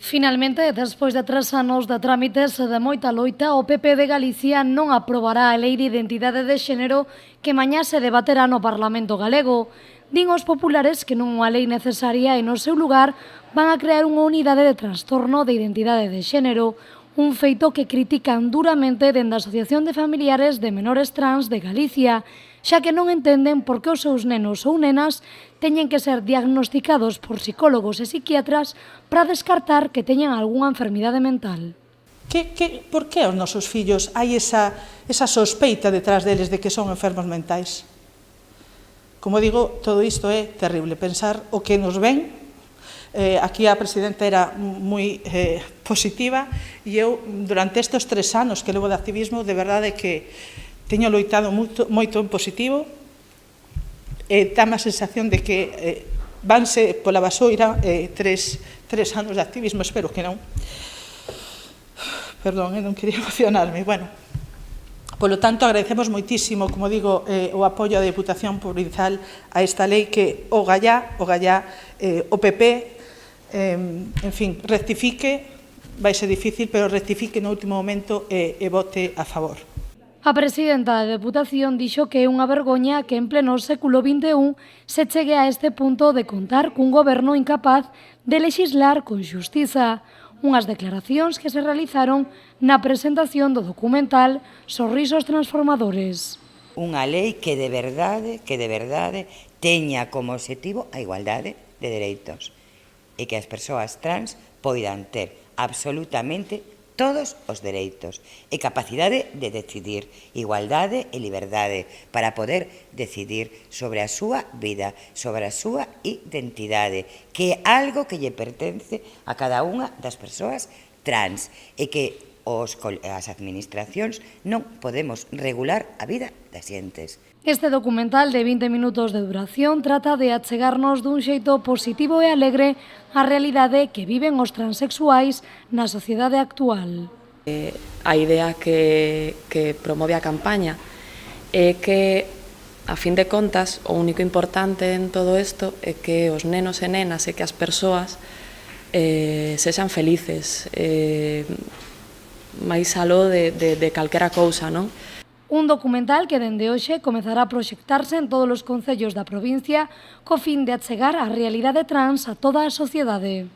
Finalmente, despois de 3 anos de trámites e de moita loita, o PP de Galicia non aprobará a Lei de Identidade de Xénero que mañá se debaterá no Parlamento galego. Din os populares que non é unha lei necesaria e no seu lugar van a crear unha unidade de trastorno de identidade de xénero, un feito que critican duramente dende a Asociación de Familiares de Menores Trans de Galicia, xa que non entenden por que os seus nenos ou nenas teñen que ser diagnosticados por psicólogos e psiquiatras para descartar que teñan algunha enfermidade mental. Por que aos nosos fillos hai esa sospeita detrás deles de que son enfermos mentais? Como digo, todo isto é terrible. Pensar o que nos ven. Aquí a presidenta era moi positiva e eu, durante estes 3 anos que levo de activismo, de verdade que teño loitado moito en positivo. Dame a sensación de que vanse pola basoira 3 anos de activismo, espero que non. Perdón, non quería emocionarme. Bueno, polo tanto, agradecemos moitísimo, como digo, o apoio da Deputación Provincial a esta lei que o PP, en fin, rectifique, vai ser difícil, pero rectifique no último momento e vote a favor. A presidenta da Deputación dixo que é unha vergoña que en pleno século XXI se chegue a este punto de contar cun goberno incapaz de lexislar con xustiza. Unhas declaracións que se realizaron na presentación do documental Sorrisos Transformadores. Unha lei que de verdade teña como obxectivo a igualdade de dereitos e que as persoas trans poidan ter absolutamente todos os dereitos e capacidade de decidir, igualdade e liberdade para poder decidir sobre a súa vida, sobre a súa identidade, que é algo que lle pertence a cada unha das persoas trans e que as administracións non podemos regular a vida das xentes. Este documental de 20 minutos de duración trata de achegarnos dun xeito positivo e alegre a realidade que viven os transexuais na sociedade actual. A idea que promove a campaña é que, a fin de contas, o único importante en todo isto é que os nenos e nenas e que as persoas sexan felices, máis aló de calquera cousa, non? Un documental que dende hoxe comezará a proxectarse en todos os concellos da provincia co fin de achegar a realidade trans a toda a sociedade.